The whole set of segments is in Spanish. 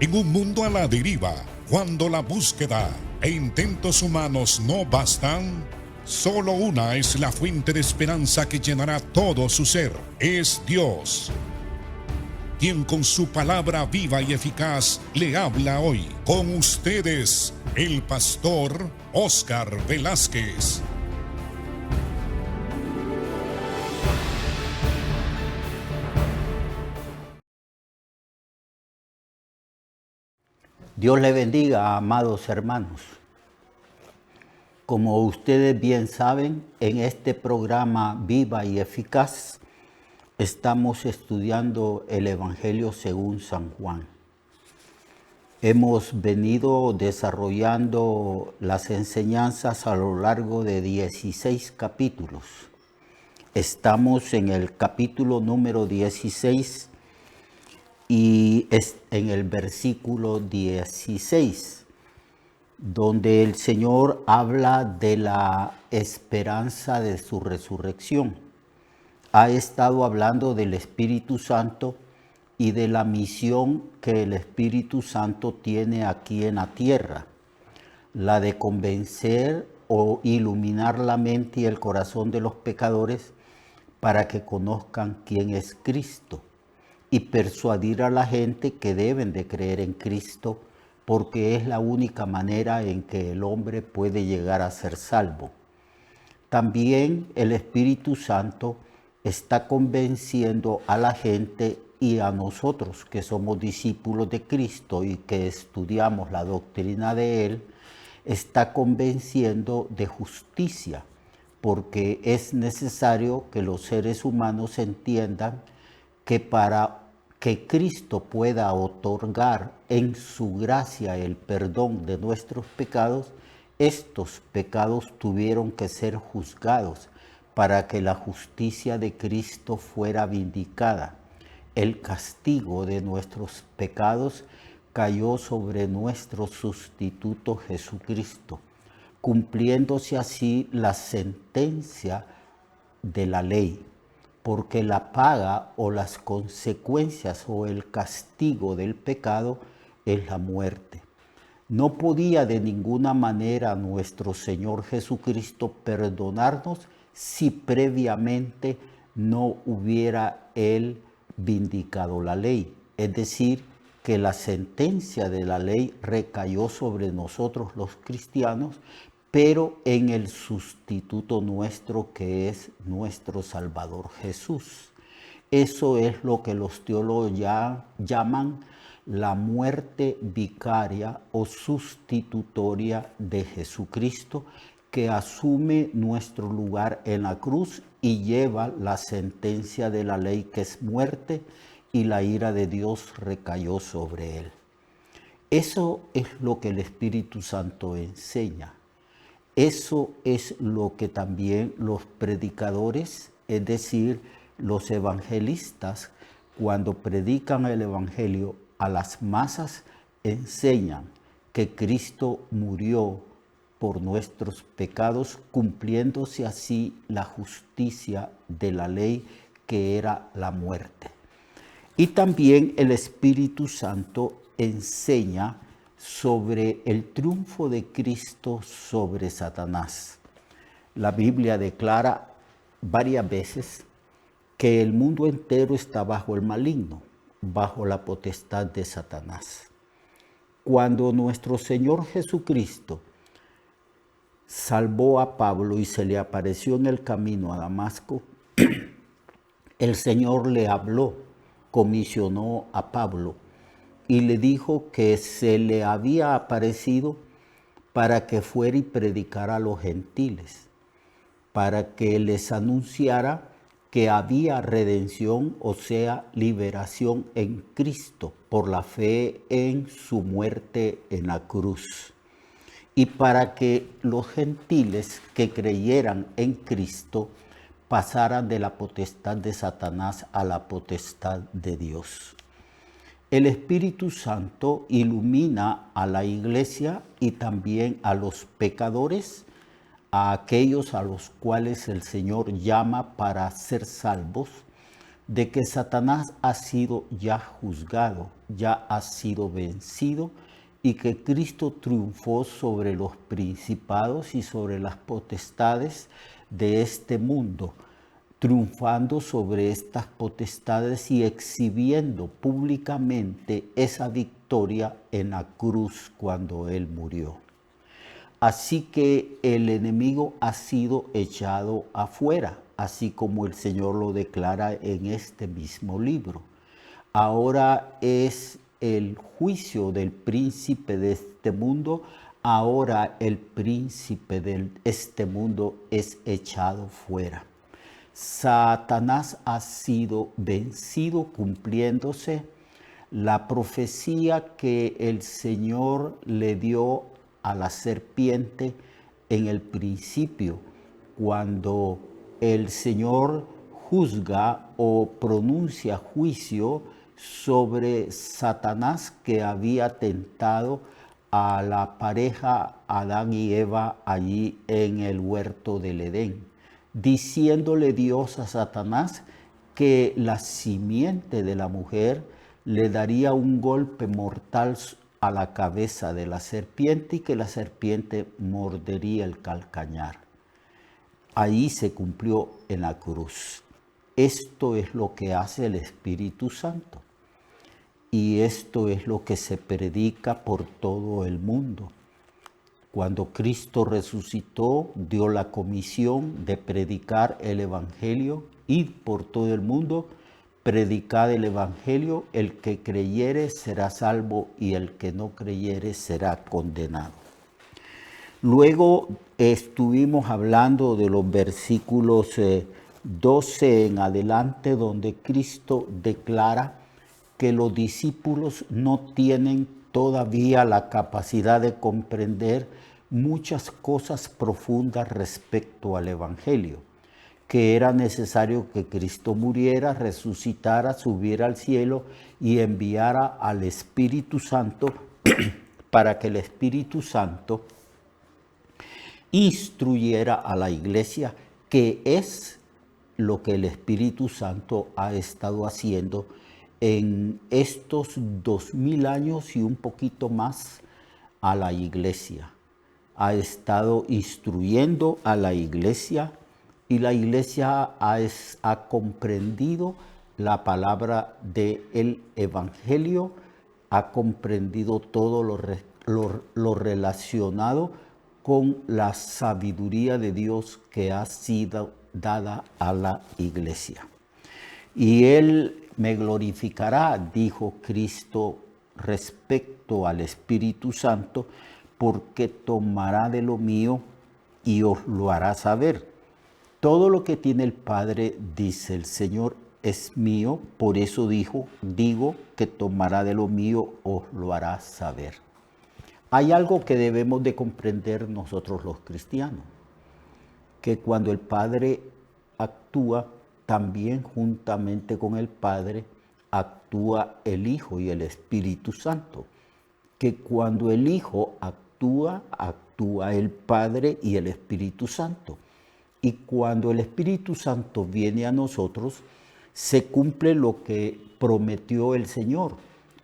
En un mundo a la deriva, cuando la búsqueda e intentos humanos no bastan, solo una es la fuente de esperanza que llenará todo su ser. Es Dios, quien con su palabra viva y eficaz le habla hoy. Con ustedes, el pastor Óscar Velázquez. Dios le bendiga, amados hermanos. Como ustedes bien saben, en este programa Viva y Eficaz estamos estudiando el Evangelio según San Juan. Hemos venido desarrollando las enseñanzas a lo largo de 16 capítulos. Estamos en el capítulo número 16 y es en el versículo 16, donde el Señor habla de la esperanza de su resurrección. Ha estado hablando del Espíritu Santo y de la misión que el Espíritu Santo tiene aquí en la tierra, la de convencer o iluminar la mente y el corazón de los pecadores para que conozcan quién es Cristo y persuadir a la gente que deben de creer en Cristo, porque es la única manera en que el hombre puede llegar a ser salvo. También el Espíritu Santo está convenciendo a la gente y a nosotros que somos discípulos de Cristo y que estudiamos la doctrina de Él, está convenciendo de justicia, porque es necesario que los seres humanos entiendan que para que Cristo pueda otorgar en su gracia el perdón de nuestros pecados, estos pecados tuvieron que ser juzgados para que la justicia de Cristo fuera vindicada. El castigo de nuestros pecados cayó sobre nuestro sustituto Jesucristo, cumpliéndose así la sentencia de la ley, porque la paga o las consecuencias o el castigo del pecado es la muerte. No podía de ninguna manera nuestro Señor Jesucristo perdonarnos si previamente no hubiera Él vindicado la ley. Es decir, que la sentencia de la ley recayó sobre nosotros los cristianos, pero en el sustituto nuestro que es nuestro Salvador Jesús. Eso es lo que los teólogos ya llaman la muerte vicaria o sustitutoria de Jesucristo, que asume nuestro lugar en la cruz y lleva la sentencia de la ley, que es muerte, y la ira de Dios recayó sobre él. Eso es lo que el Espíritu Santo enseña. Eso es lo que también los predicadores, es decir, los evangelistas, cuando predican el evangelio a las masas, enseñan que Cristo murió por nuestros pecados, cumpliéndose así la justicia de la ley, que era la muerte. Y también el Espíritu Santo enseña sobre el triunfo de Cristo sobre Satanás. La Biblia declara varias veces que el mundo entero está bajo el maligno, bajo la potestad de Satanás. Cuando nuestro Señor Jesucristo salvó a Pablo y se le apareció en el camino a Damasco, el Señor le habló, comisionó a Pablo y le dijo que se le había aparecido para que fuera y predicara a los gentiles, para que les anunciara que había redención, o sea, liberación en Cristo por la fe en su muerte en la cruz. Y para que los gentiles que creyeran en Cristo pasaran de la potestad de Satanás a la potestad de Dios. El Espíritu Santo ilumina a la iglesia y también a los pecadores, a aquellos a los cuales el Señor llama para ser salvos, de que Satanás ha sido ya juzgado, ya ha sido vencido, y que Cristo triunfó sobre los principados y sobre las potestades de este mundo, triunfando sobre estas potestades y exhibiendo públicamente esa victoria en la cruz cuando Él murió. Así que el enemigo ha sido echado afuera, así como el Señor lo declara en este mismo libro. Ahora es el juicio del príncipe de este mundo. Ahora el príncipe de este mundo es echado fuera. Satanás ha sido vencido, cumpliéndose la profecía que el Señor le dio a la serpiente en el principio, cuando el Señor juzga o pronuncia juicio sobre Satanás, que había tentado a la pareja Adán y Eva allí en el huerto del Edén, diciéndole Dios a Satanás que la simiente de la mujer le daría un golpe mortal a la cabeza de la serpiente y que la serpiente mordería el calcañar. Ahí se cumplió en la cruz. Esto es lo que hace el Espíritu Santo. Y esto es lo que se predica por todo el mundo. Cuando Cristo resucitó, dio la comisión de predicar el Evangelio, ir por todo el mundo, predicar el Evangelio. El que creyere será salvo y el que no creyere será condenado. Luego estuvimos hablando de los versículos 12 en adelante, donde Cristo declara que los discípulos no tienen todavía la capacidad de comprender muchas cosas profundas respecto al Evangelio, que era necesario que Cristo muriera, resucitara, subiera al cielo y enviara al Espíritu Santo para que el Espíritu Santo instruyera a la iglesia, que es lo que el Espíritu Santo ha estado haciendo en estos 2000 años y un poquito más a la iglesia. Ha estado instruyendo a la iglesia y la iglesia ha comprendido la palabra del Evangelio, ha comprendido todo lo relacionado con la sabiduría de Dios que ha sido dada a la iglesia. Y Él me glorificará, dijo Cristo respecto al Espíritu Santo, porque tomará de lo mío y os lo hará saber. Todo lo que tiene el Padre, dice el Señor, es mío, por eso digo que tomará de lo mío, os lo hará saber. Hay algo que debemos de comprender nosotros los cristianos, que cuando el Padre actúa, también juntamente con el Padre actúa el Hijo y el Espíritu Santo. Que cuando el Hijo actúa el Padre y el Espíritu Santo. Y cuando el Espíritu Santo viene a nosotros, se cumple lo que prometió el Señor,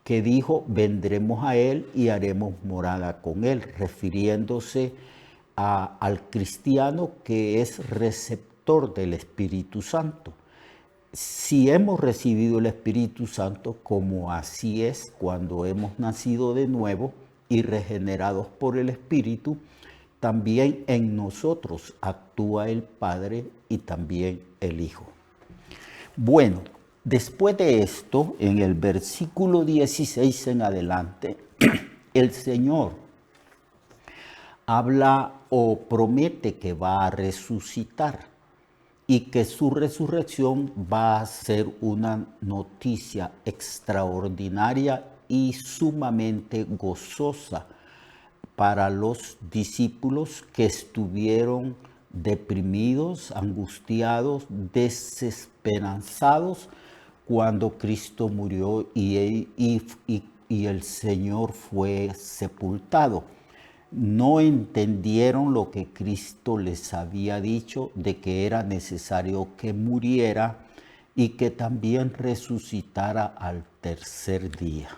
que dijo, vendremos a Él y haremos morada con Él, refiriéndose al cristiano que es receptor del Espíritu Santo. Si hemos recibido el Espíritu Santo, como así es cuando hemos nacido de nuevo y regenerados por el Espíritu, también en nosotros actúa el Padre y también el Hijo. Bueno, después de esto, en el versículo 16 en adelante, el Señor habla o promete que va a resucitar y que su resurrección va a ser una noticia extraordinaria y sumamente gozosa para los discípulos que estuvieron deprimidos, angustiados, desesperanzados cuando Cristo murió y el Señor fue sepultado. No entendieron lo que Cristo les había dicho de que era necesario que muriera y que también resucitara al tercer día.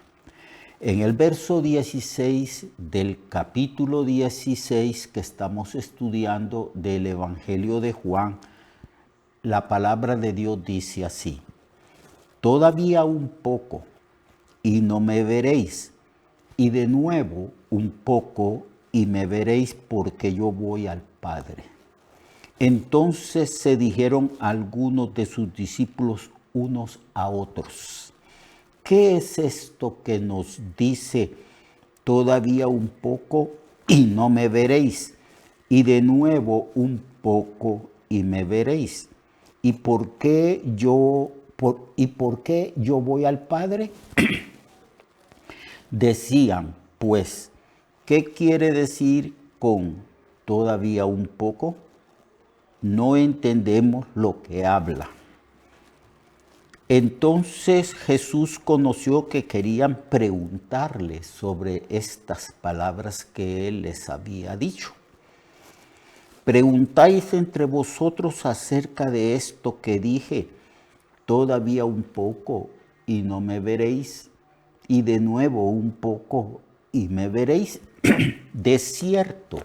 En el verso 16 del capítulo 16 que estamos estudiando del Evangelio de Juan, la palabra de Dios dice así: todavía un poco y no me veréis, y de nuevo un poco y me veréis, porque yo voy al Padre. Entonces se dijeron algunos de sus discípulos unos a otros: ¿qué es esto que nos dice todavía un poco y no me veréis, y de nuevo un poco y me veréis? ¿Y por qué yo voy al Padre? Decían, pues, ¿qué quiere decir con todavía un poco? No entendemos lo que habla. Entonces Jesús conoció que querían preguntarle sobre estas palabras que él les había dicho. ¿Preguntáis entre vosotros acerca de esto que dije, todavía un poco y no me veréis, y de nuevo un poco y me veréis? De cierto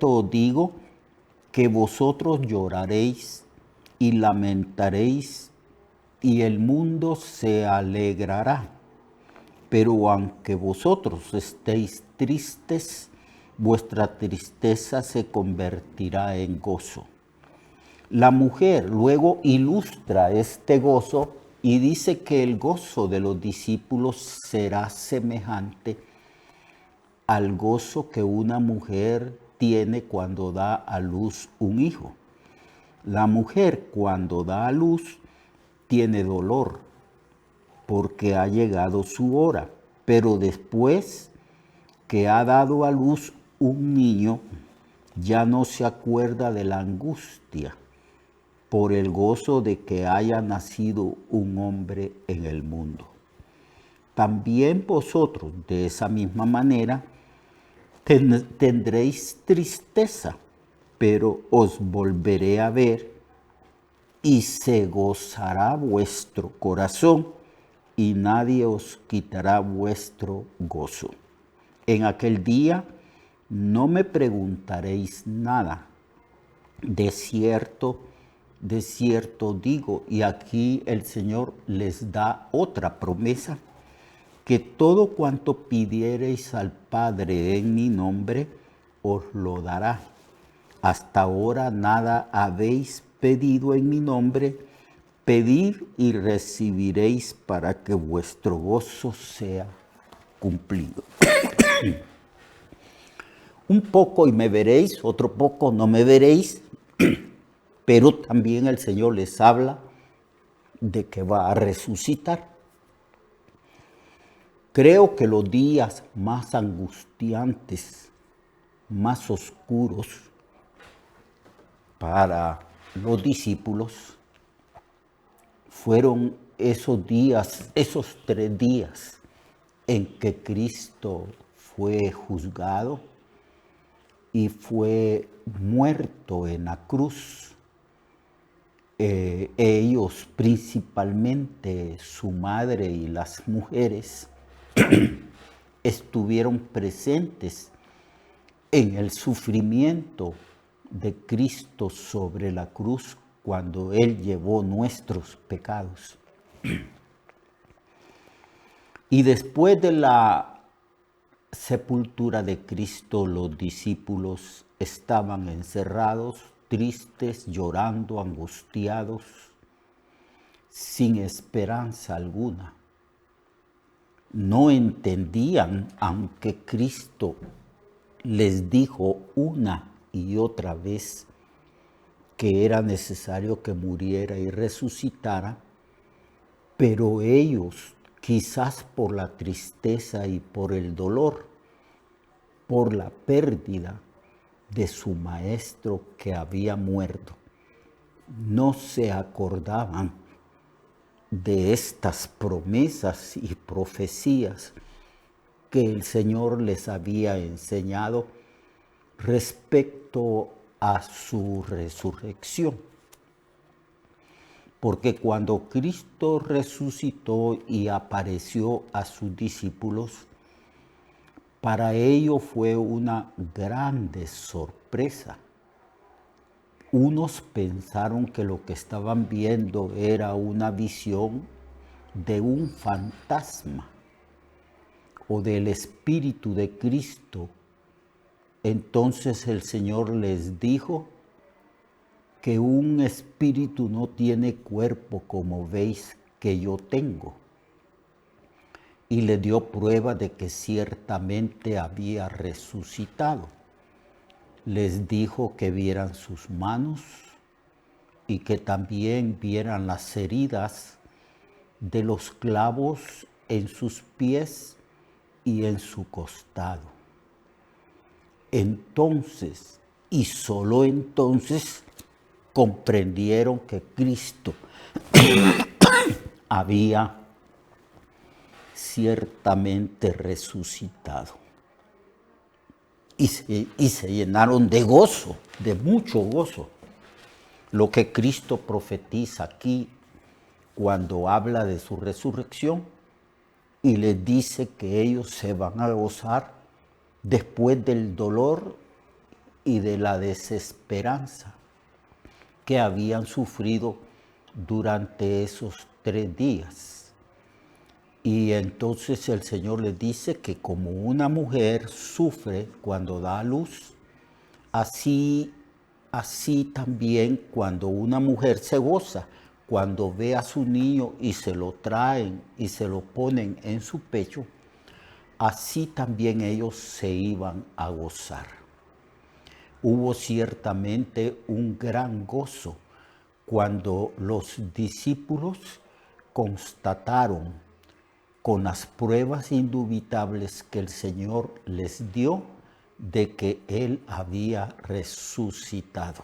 os digo que vosotros lloraréis y lamentaréis, y el mundo se alegrará. Pero aunque vosotros estéis tristes, vuestra tristeza se convertirá en gozo. La mujer luego ilustra este gozo y dice que el gozo de los discípulos será semejante al gozo que una mujer tiene cuando da a luz un hijo. La mujer cuando da a luz tiene dolor porque ha llegado su hora, pero después que ha dado a luz un niño, ya no se acuerda de la angustia por el gozo de que haya nacido un hombre en el mundo. También vosotros, de esa misma manera, tendréis tristeza, pero os volveré a ver y se gozará vuestro corazón y nadie os quitará vuestro gozo. En aquel día no me preguntaréis nada. De cierto digo, y aquí el Señor les da otra promesa, que todo cuanto pidiereis al Padre en mi nombre, os lo dará. Hasta ahora nada habéis pedido en mi nombre. Pedid y recibiréis para que vuestro gozo sea cumplido. Un poco y me veréis, otro poco no me veréis, pero también el Señor les habla de que va a resucitar. Creo que los días más angustiantes, más oscuros para los discípulos fueron esos días, esos 3 días en que Cristo fue juzgado y fue muerto en la cruz. Ellos, principalmente su madre y las mujeres, estuvieron presentes en el sufrimiento de Cristo sobre la cruz cuando Él llevó nuestros pecados. Y después de la sepultura de Cristo, los discípulos estaban encerrados, tristes, llorando, angustiados, sin esperanza alguna. No entendían, aunque Cristo les dijo una y otra vez que era necesario que muriera y resucitara, pero ellos, quizás por la tristeza y por el dolor, por la pérdida de su maestro que había muerto, no se acordaban de estas promesas y profecías que el Señor les había enseñado respecto a su resurrección. Porque cuando Cristo resucitó y apareció a sus discípulos, para ellos fue una grande sorpresa. Unos pensaron que lo que estaban viendo era una visión de un fantasma o del Espíritu de Cristo. Entonces el Señor les dijo que un espíritu no tiene cuerpo como veis que yo tengo. Y le dio prueba de que ciertamente había resucitado. Les dijo que vieran sus manos y que también vieran las heridas de los clavos en sus pies y en su costado. Entonces, y solo entonces, comprendieron que Cristo había ciertamente resucitado. Y se llenaron de gozo, de mucho gozo. Lo que Cristo profetiza aquí cuando habla de su resurrección y les dice que ellos se van a gozar después del dolor y de la desesperanza que habían sufrido durante esos 3 días. Y entonces el Señor les dice que como una mujer sufre cuando da a luz, así también cuando una mujer se goza, cuando ve a su niño y se lo traen y se lo ponen en su pecho, así también ellos se iban a gozar. Hubo ciertamente un gran gozo cuando los discípulos constataron con las pruebas indubitables que el Señor les dio de que Él había resucitado.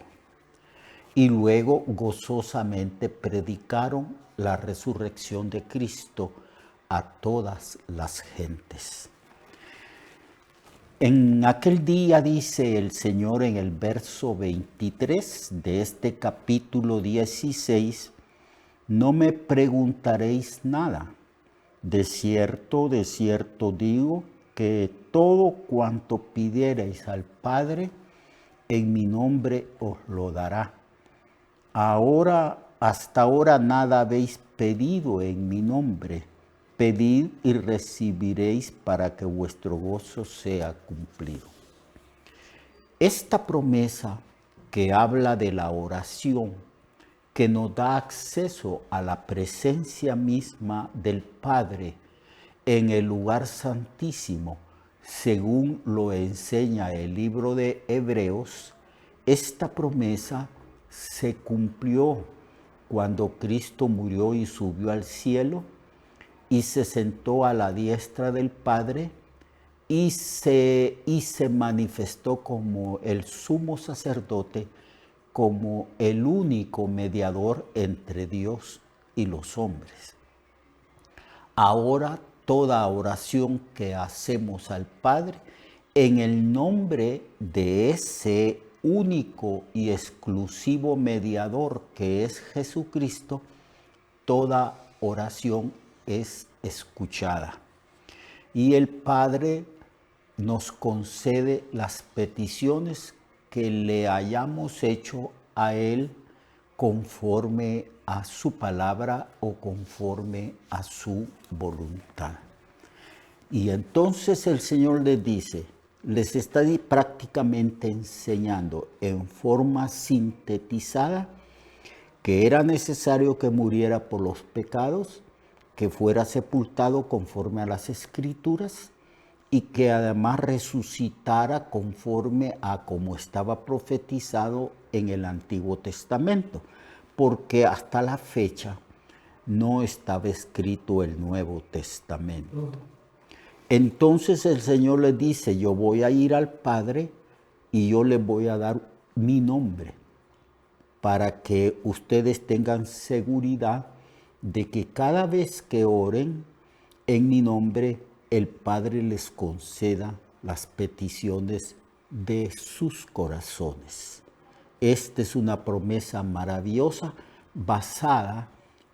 Y luego gozosamente predicaron la resurrección de Cristo a todas las gentes. En aquel día, dice el Señor en el verso 23 de este capítulo 16, no me preguntaréis nada. De cierto digo que todo cuanto pidiereis al Padre, en mi nombre os lo dará. Hasta ahora nada habéis pedido en mi nombre. Pedid y recibiréis para que vuestro gozo sea cumplido. Esta promesa que habla de la oración, que nos da acceso a la presencia misma del Padre en el lugar santísimo, según lo enseña el libro de Hebreos, esta promesa se cumplió cuando Cristo murió y subió al cielo y se sentó a la diestra del Padre y se manifestó como el sumo sacerdote, como el único mediador entre Dios y los hombres. Ahora toda oración que hacemos al Padre en el nombre de ese único y exclusivo mediador que es Jesucristo, toda oración es escuchada. Y el Padre nos concede las peticiones que le hayamos hecho a Él conforme a su palabra o conforme a su voluntad. Y entonces el Señor les dice, les está prácticamente enseñando en forma sintetizada que era necesario que muriera por los pecados, que fuera sepultado conforme a las Escrituras y que además resucitara conforme a como estaba profetizado en el Antiguo Testamento, porque hasta la fecha no estaba escrito el Nuevo Testamento. Entonces el Señor les dice, yo voy a ir al Padre y yo les voy a dar mi nombre, para que ustedes tengan seguridad de que cada vez que oren en mi nombre, el Padre les conceda las peticiones de sus corazones. Esta es una promesa maravillosa basada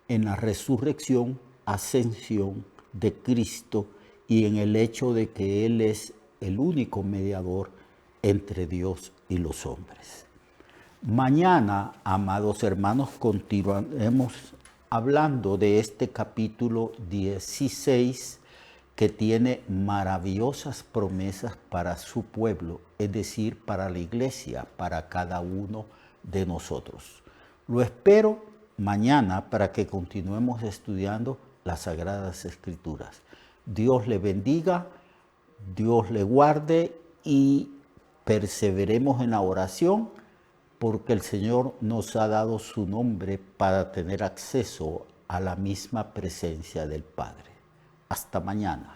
en la resurrección, ascensión de Cristo y en el hecho de que Él es el único mediador entre Dios y los hombres. Mañana, amados hermanos, continuaremos hablando de este capítulo 16 que tiene maravillosas promesas para su pueblo, es decir, para la iglesia, para cada uno de nosotros. Lo espero mañana para que continuemos estudiando las Sagradas Escrituras. Dios le bendiga, Dios le guarde y perseveremos en la oración porque el Señor nos ha dado su nombre para tener acceso a la misma presencia del Padre. Hasta mañana.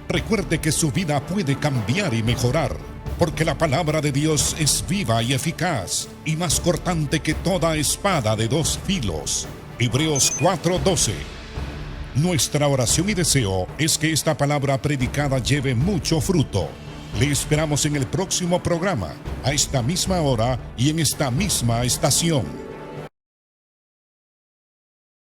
Recuerde que su vida puede cambiar y mejorar, porque la palabra de Dios es viva y eficaz, y más cortante que toda espada de dos filos. Hebreos 4:12. Nuestra oración y deseo es que esta palabra predicada lleve mucho fruto. Le esperamos en el próximo programa, a esta misma hora y en esta misma estación.